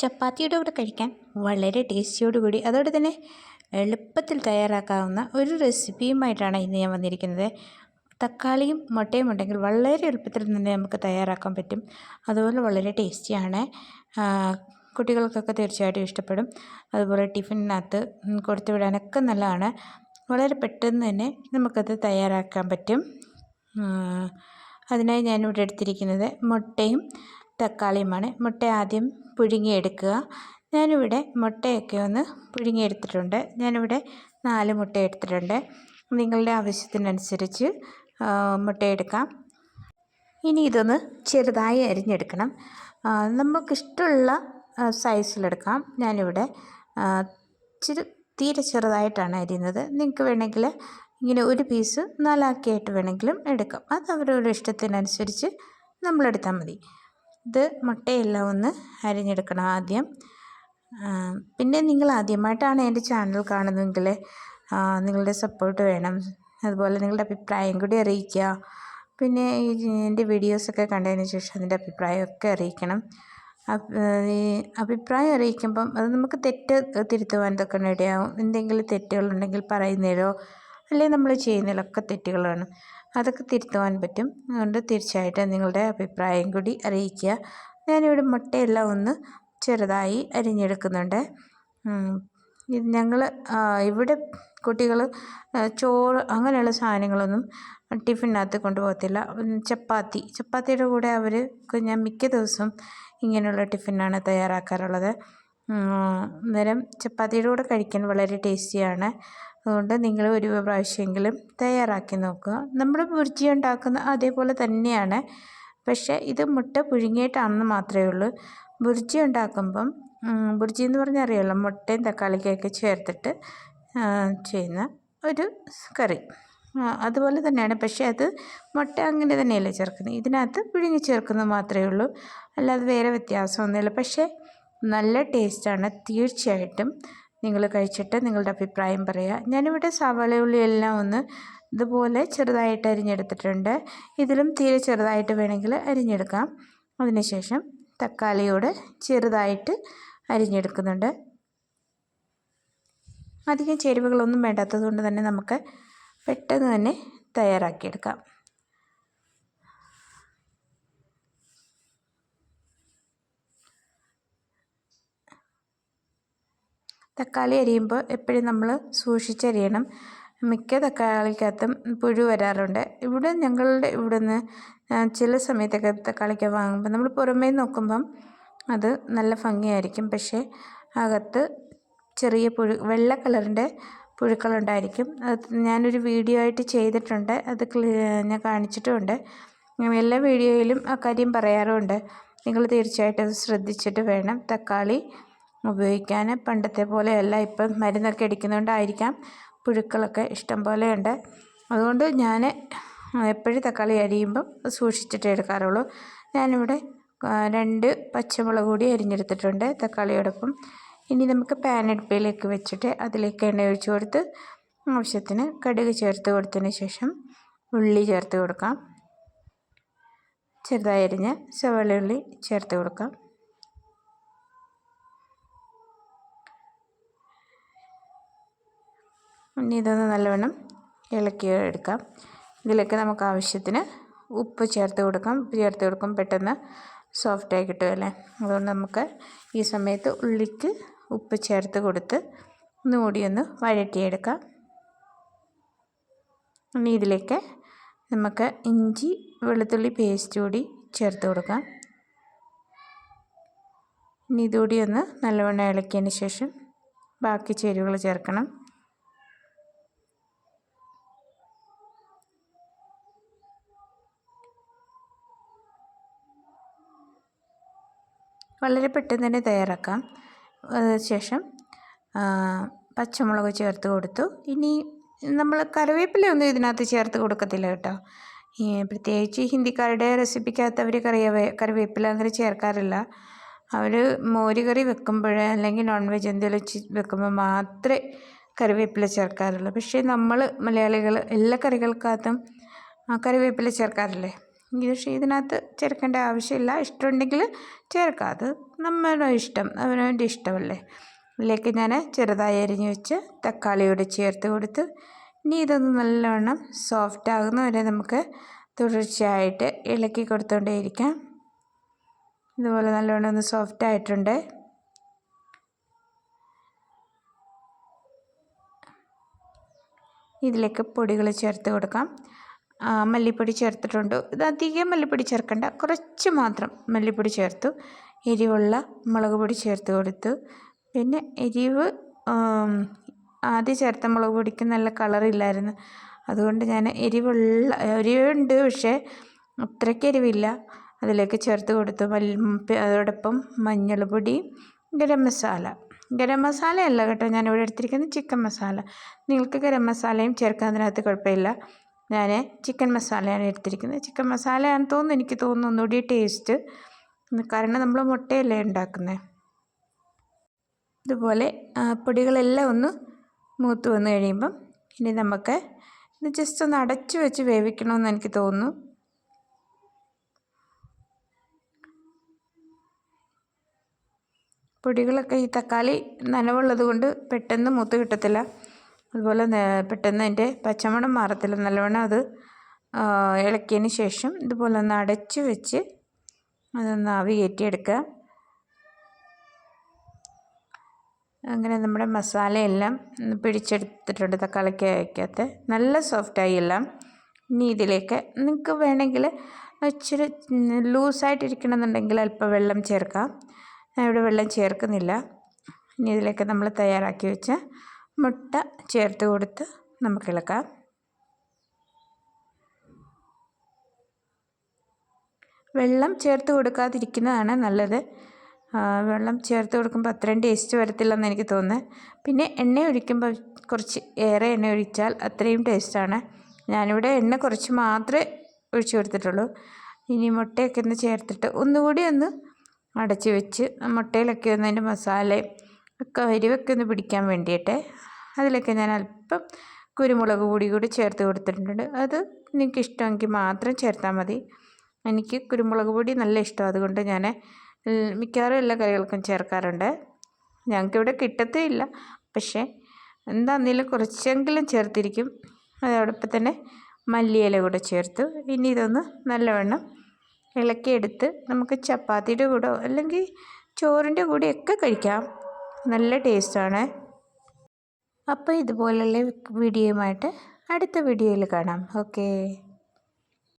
ചപ്പാത്തിയുടെ കൂടെ കഴിക്കാൻ വളരെ ടേസ്റ്റിയോടുകൂടി അതോടെ തന്നെ എളുപ്പത്തിൽ തയ്യാറാക്കാവുന്ന ഒരു റെസിപ്പിയുമായിട്ടാണ് ഇന്ന് ഞാൻ വന്നിരിക്കുന്നത്. തക്കാളിയും മുട്ടയും ഉണ്ടെങ്കിൽ വളരെ എളുപ്പത്തിൽ തന്നെ നമുക്ക് തയ്യാറാക്കാൻ പറ്റും. അതുപോലെ വളരെ ടേസ്റ്റിയാണ്. കുട്ടികൾക്കൊക്കെ തീർച്ചയായിട്ടും ഇഷ്ടപ്പെടും. അതുപോലെ ടിഫിനകത്ത് കൊടുത്തു വിടാനൊക്കെ നല്ലതാണ്. വളരെ പെട്ടെന്ന് തന്നെ നമുക്കത് തയ്യാറാക്കാൻ പറ്റും. അതിനായി ഞാനിവിടെ എടുത്തിരിക്കുന്നത് മുട്ടയും തക്കാളിയുമാണ്. മുട്ട ആദ്യം പുഴുങ്ങിയെടുക്കുക. ഞാനിവിടെ മുട്ടയൊക്കെ ഒന്ന് പുഴുങ്ങിയെടുത്തിട്ടുണ്ട്. ഞാനിവിടെ 4 മുട്ട എടുത്തിട്ടുണ്ട്. നിങ്ങളുടെ ആവശ്യത്തിനനുസരിച്ച് മുട്ടയെടുക്കാം. ഇനി ഇതൊന്ന് ചെറുതായി അരിഞ്ഞെടുക്കണം. നമുക്കിഷ്ടമുള്ള സൈസിലെടുക്കാം. ഞാനിവിടെ തീരെ ചെറുതായിട്ടാണ് അരിയുന്നത്. നിങ്ങൾക്ക് വേണമെങ്കിൽ ഇങ്ങനെ ഒരു പീസ് 4 ആക്കിയിട്ട് വേണമെങ്കിലും എടുക്കാം. അത് അവരവരുടെ ഇഷ്ടത്തിനനുസരിച്ച് നമ്മളെടുത്താൽ മതി. ഇത് മുട്ടയെല്ലാം ഒന്ന് അരിഞ്ഞെടുക്കണം ആദ്യം. പിന്നെ നിങ്ങൾ ആദ്യമായിട്ടാണ് എൻ്റെ ചാനൽ കാണുന്നതെങ്കിൽ നിങ്ങളുടെ സപ്പോർട്ട് വേണം. അതുപോലെ നിങ്ങളുടെ അഭിപ്രായം കൂടി അറിയിക്കുക. പിന്നെ എൻ്റെ വീഡിയോസൊക്കെ കണ്ടതിന് ശേഷം അതിൻ്റെ അഭിപ്രായമൊക്കെ അറിയിക്കണം. ഈ അഭിപ്രായം അറിയിക്കുമ്പം അത് നമുക്ക് തെറ്റ് തിരുത്തുവാൻ ഇതൊക്കെ ഇടയാവും. എന്തെങ്കിലും തെറ്റുകളുണ്ടെങ്കിൽ പറയുന്നതിലോ അല്ലെങ്കിൽ നമ്മൾ ചെയ്യുന്നതിലൊക്കെ തെറ്റുകളാണ്, അതൊക്കെ തിരുത്തുവാൻ പറ്റും. അതുകൊണ്ട് തീർച്ചയായിട്ടും നിങ്ങളുടെ അഭിപ്രായം കൂടി അറിയിക്കുക. ഞാനിവിടെ മുട്ടയെല്ലാം ഒന്ന് ചെറുതായി അരിഞ്ഞെടുക്കുന്നുണ്ട്. ഞങ്ങൾ ഇവിടെ കുട്ടികൾ ചോറ് അങ്ങനെയുള്ള സാധനങ്ങളൊന്നും ടിഫിനകത്ത് കൊണ്ടുപോകത്തില്ല. ചപ്പാത്തിയുടെ കൂടെ ഞാൻ മിക്ക ദിവസം ഇങ്ങനെയുള്ള ടിഫിനാണ് തയ്യാറാക്കാറുള്ളത്. അന്നേരം ചപ്പാത്തിയുടെ കൂടെ കഴിക്കാൻ വളരെ ടേസ്റ്റിയാണ്. അതുകൊണ്ട് നിങ്ങൾ ഒരു പ്രാവശ്യമെങ്കിലും തയ്യാറാക്കി നോക്കുക. നമ്മൾ ബുർജി ഉണ്ടാക്കുന്ന അതേപോലെ തന്നെയാണ്, പക്ഷേ ഇത് മുട്ട പുഴുങ്ങിയിട്ടാണെന്ന് മാത്രമേ ഉള്ളൂ. ബുർജി ഉണ്ടാക്കുമ്പം ബുർജി എന്ന് പറഞ്ഞാൽ അറിയാമല്ലോ, മുട്ടയും തക്കാളിക്കൊക്കെ ചേർത്തിട്ട് ചെയ്യുന്ന ഒരു കറി. അതുപോലെ തന്നെയാണ്, പക്ഷേ അത് മുട്ട അങ്ങനെ തന്നെയല്ല ചേർക്കുന്നത്. ഇതിനകത്ത് പുഴുങ്ങി ചേർക്കുന്നത് മാത്രമേ ഉള്ളൂ, അല്ലാതെ വേറെ വ്യത്യാസമൊന്നുമില്ല. പക്ഷേ നല്ല ടേസ്റ്റാണ്. തീർച്ചയായിട്ടും നിങ്ങൾ കഴിച്ചിട്ട് നിങ്ങളുടെ അഭിപ്രായം പറയുക. ഞാനിവിടെ സവാള ഉള്ളി എല്ലാം ഒന്ന് ഇതുപോലെ ചെറുതായിട്ട് അരിഞ്ഞെടുത്തിട്ടുണ്ട്. ഇതിലും തീരെ ചെറുതായിട്ട് വേണമെങ്കിൽ അരിഞ്ഞെടുക്കാം. അതിനുശേഷം തക്കാളിയോട് ചെറുതായിട്ട് അരിഞ്ഞെടുക്കുന്നുണ്ട്. അധികം ചേരുവകളൊന്നും വേണ്ടാത്തത് കൊണ്ട് തന്നെ നമുക്ക് പെട്ടെന്ന് തന്നെ തയ്യാറാക്കിയെടുക്കാം. തക്കാളി അരിയുമ്പോൾ എപ്പോഴും നമ്മൾ സൂക്ഷിച്ചരിയണം. മിക്ക തക്കാളിക്കകത്തും പുഴു വരാറുണ്ട്. ഞങ്ങളുടെ ഇവിടെ നിന്ന് ചില സമയത്തൊക്കെ തക്കാളിക്ക വാങ്ങുമ്പോൾ നമ്മൾ പുറമേ നോക്കുമ്പം അത് നല്ല ഭംഗിയായിരിക്കും, പക്ഷേ അകത്ത് ചെറിയ വെള്ള കളറിൻ്റെ പുഴുക്കളുണ്ടായിരിക്കും. അത് ഞാനൊരു വീഡിയോ ആയിട്ട് ചെയ്തിട്ടുണ്ട്, അത് ഞാൻ കാണിച്ചിട്ടുമുണ്ട്. എല്ലാ വീഡിയോയിലും ആ കാര്യം പറയാറുമുണ്ട്. നിങ്ങൾ തീർച്ചയായിട്ടും അത് ശ്രദ്ധിച്ചിട്ട് വേണം തക്കാളി ഉപയോഗിക്കാൻ. പണ്ടത്തെ പോലെയല്ല, ഇപ്പം മരുന്നൊക്കെ അടിക്കുന്നതുകൊണ്ടായിരിക്കാം പുഴുക്കളൊക്കെ ഇഷ്ടം പോലെയുണ്ട്. അതുകൊണ്ട് ഞാൻ എപ്പോഴും തക്കാളി അരിയുമ്പം സൂക്ഷിച്ചിട്ടേ എടുക്കാറുള്ളൂ. ഞാനിവിടെ 2 പച്ചമുളക് കൂടി അരിഞ്ഞെടുത്തിട്ടുണ്ട് തക്കാളിയോടൊപ്പം. ഇനി നമുക്ക് പാൻ അടുപ്പിലേക്ക് വെച്ചിട്ട് അതിലേക്ക് എണ്ണ ഒഴിച്ച് കൊടുത്ത് ആവശ്യത്തിന് കടുക് ചേർത്ത് കൊടുത്തതിന് ശേഷം ഉള്ളി ചേർത്ത് കൊടുക്കാം. ചെറുതായി അരിഞ്ഞ സവാള ഉള്ളി ചേർത്ത് കൊടുക്കാം. ഇനി ഇതൊന്ന് നല്ലവണ്ണം ഇളക്കി എടുക്കാം. ഇതിലേക്ക് നമുക്ക് ആവശ്യത്തിന് ഉപ്പ് ചേർത്ത് കൊടുക്കാം. ഉപ്പ് ചേർത്ത് കൊടുക്കുമ്പോൾ പെട്ടെന്ന് സോഫ്റ്റായി കിട്ടുമല്ലേ. അതുകൊണ്ട് നമുക്ക് ഈ സമയത്ത് ഉള്ളിക്ക് ഉപ്പ് ചേർത്ത് കൊടുത്ത് ഒന്ന് വഴറ്റിയെടുക്കാം. ഇനി ഇതിലേക്ക് നമുക്ക് ഇഞ്ചി വെളുത്തുള്ളി പേസ്റ്റ് കൂടി ചേർത്ത് കൊടുക്കാം. ഇനി ഇതുകൂടി ഒന്ന് നല്ലവണ്ണം ഇളക്കിയതിന് ശേഷം ബാക്കി ചേരുവകൾ ചേർക്കണം. വളരെ പെട്ടെന്ന് തന്നെ തയ്യാറാക്കാം. ശേഷം പച്ചമുളക് ചേർത്ത് കൊടുത്തു. ഇനി നമ്മൾ കറിവേപ്പിലയൊന്നും ഇതിനകത്ത് ചേർത്ത് കൊടുക്കത്തില്ല കേട്ടോ. പ്രത്യേകിച്ച് ഹിന്ദിക്കാരുടെ റെസിപ്പിക്കകത്ത് അവർ കറിവേപ്പില അങ്ങനെ ചേർക്കാറില്ല. അവർ മോര് കറി വെക്കുമ്പോൾ അല്ലെങ്കിൽ നോൺ വെജ് എന്തെങ്കിലും വെക്കുമ്പോൾ മാത്രമേ കറിവേപ്പില ചേർക്കാറുള്ളൂ. പക്ഷേ നമ്മൾ മലയാളികൾ എല്ലാ കറികൾക്കകത്തും കറിവേപ്പില ചേർക്കാറില്ലേ. പക്ഷേ ഇതിനകത്ത് ചേർക്കേണ്ട ആവശ്യമില്ല. ഇഷ്ടമുണ്ടെങ്കിൽ ചേർക്കാം, അത് നമ്മുടെ ഇഷ്ടം, അവനവൻ്റെ ഇഷ്ടമല്ലേ. ഇതിലേക്ക് ഞാൻ ചെറുതായി അരിഞ്ഞ് വെച്ച് തക്കാളിയോട് ചേർത്ത് കൊടുത്ത് ഇനി ഇതൊന്ന് നല്ലവണ്ണം സോഫ്റ്റ് ആകുന്നവരെ നമുക്ക് തുടർച്ചയായിട്ട് ഇളക്കി കൊടുത്തുകൊണ്ടേയിരിക്കാം. ഇതുപോലെ നല്ലവണ്ണം ഒന്ന് സോഫ്റ്റ് ആയിട്ടുണ്ട്. ഇതിലേക്ക് പൊടികൾ ചേർത്ത് കൊടുക്കാം. മല്ലിപ്പൊടി ചേർത്തിട്ടുണ്ട്. ഇത് അധികം മല്ലിപ്പൊടി ചേർക്കണ്ട, കുറച്ച് മാത്രം മല്ലിപ്പൊടി ചേർത്തു. എരിവുള്ള മുളക് പൊടി ചേർത്ത് കൊടുത്തു. പിന്നെ എരിവ് ആദ്യം ചേർത്ത മുളക് പൊടിക്ക് നല്ല കളറില്ലായിരുന്നു, അതുകൊണ്ട് ഞാൻ എരിവുണ്ട് പക്ഷേ അത്രയ്ക്ക് എരിവില്ല, അതിലേക്ക് ചേർത്ത് കൊടുത്തു. അതോടൊപ്പം മഞ്ഞൾപ്പൊടി, ഗരം മസാല അല്ല കേട്ടോ ഞാനിവിടെ എടുത്തിരിക്കുന്നത്, ചിക്കൻ മസാല. നിങ്ങൾക്ക് ഗരം മസാലയും ചേർക്കുന്നതിനകത്ത് കുഴപ്പമില്ല. ഞാൻ ചിക്കൻ മസാലയാണ് എടുത്തിരിക്കുന്നത്. ചിക്കൻ മസാലയാണെന്ന് തോന്നുന്നു, എനിക്ക് തോന്നുന്നു ഒന്നുകൂടി ടേസ്റ്റ്, കാരണം നമ്മൾ മുട്ടയല്ലേ ഉണ്ടാക്കുന്നത്. ഇതുപോലെ പൊടികളെല്ലാം ഒന്ന് മൂത്ത് വന്ന് കഴിയുമ്പം ഇനി നമുക്ക് ഇത് ജസ്റ്റ് ഒന്ന് അടച്ചു വെച്ച് വേവിക്കണമെന്ന് എനിക്ക് തോന്നുന്നു. പൊടികളൊക്കെ ഈ തക്കാളി നനവുള്ളത് കൊണ്ട് പെട്ടെന്ന് മൂത്ത് കിട്ടത്തില്ല, അതുപോലെ പെട്ടെന്ന് അതിൻ്റെ പച്ചമണം മാറത്തില്ല. നല്ലവണ്ണം അത് ഇളക്കിയതിന് ശേഷം ഇതുപോലെ ഒന്ന് അടച്ചു വെച്ച് അതൊന്ന് ആവി കയറ്റിയെടുക്കുക. അങ്ങനെ നമ്മുടെ മസാലയെല്ലാം പിടിച്ചെടുത്തിട്ടുണ്ട് തക്കാളിക്കകത്ത്, നല്ല സോഫ്റ്റായി എല്ലാം. ഇനി ഇതിലേക്ക് നിങ്ങൾക്ക് വേണമെങ്കിൽ ഇച്ചിരി ലൂസായിട്ടിരിക്കണമെന്നുണ്ടെങ്കിൽ അല്പം വെള്ളം ചേർക്കാം. ഞാൻ ഇവിടെ വെള്ളം ചേർക്കുന്നില്ല. ഇനി ഇതിലേക്ക് നമ്മൾ തയ്യാറാക്കി വെച്ച മുട്ട ചേർത്ത് കൊടുത്ത് നമുക്ക് ഇളക്കാം. വെള്ളം ചേർത്ത് കൊടുക്കാതിരിക്കുന്നതാണ് നല്ലത്. വെള്ളം ചേർത്ത് കൊടുക്കുമ്പോൾ അത്രയും ടേസ്റ്റ് വരത്തില്ലെന്ന് എനിക്ക് തോന്നുന്നത്. പിന്നെ എണ്ണ ഒഴിക്കുമ്പോൾ കുറച്ച് ഏറെ എണ്ണ ഒഴിച്ചാൽ അത്രയും ടേസ്റ്റാണ്. ഞാനിവിടെ എണ്ണ കുറച്ച് മാത്രമേ ഒഴിച്ചു കൊടുത്തിട്ടുള്ളൂ. ഇനി മുട്ടയൊക്കെ ഒന്ന് ചേർത്തിട്ട് ഒന്നുകൂടി ഒന്ന് അടച്ച് വെച്ച് മുട്ടയിലൊക്കെ ഒന്ന് അതിൻ്റെ മസാലയും ഒക്കെ എരിവൊക്കെ ഒന്ന് പിടിക്കാൻ വേണ്ടിയിട്ട് അതിലൊക്കെ ഞാൻ അല്പം കുരുമുളക് പൊടി കൂടി ചേർത്ത് കൊടുത്തിട്ടുണ്ട്. അത് നിങ്ങൾക്ക് ഇഷ്ടമെങ്കിൽ മാത്രം ചേർത്താൽ മതി. എനിക്ക് കുരുമുളക് പൊടി നല്ല ഇഷ്ടം, അതുകൊണ്ട് ഞാൻ മിക്കവാറും എല്ലാ കറികൾക്കും ചേർക്കാറുണ്ട്. ഞങ്ങൾക്കിവിടെ കിട്ടത്തേയില്ല, പക്ഷേ എന്താണെങ്കിലും കുറച്ചെങ്കിലും ചേർത്തിരിക്കും. അതോടൊപ്പം തന്നെ മല്ലിയില കൂടെ ചേർത്തു. ഇനി ഇതൊന്ന് നല്ലവണ്ണം ഇളക്കിയെടുത്ത് നമുക്ക് ചപ്പാത്തിയുടെ കൂടെ അല്ലെങ്കിൽ ചോറിൻ്റെ കൂടെയൊക്കെ കഴിക്കാം, നല്ല ടേസ്റ്റാണ്. അപ്പോൾ ഇതുപോലുള്ള വീഡിയോയുമായിട്ട് അടുത്ത വീഡിയോയിൽ കാണാം. ഓക്കേ.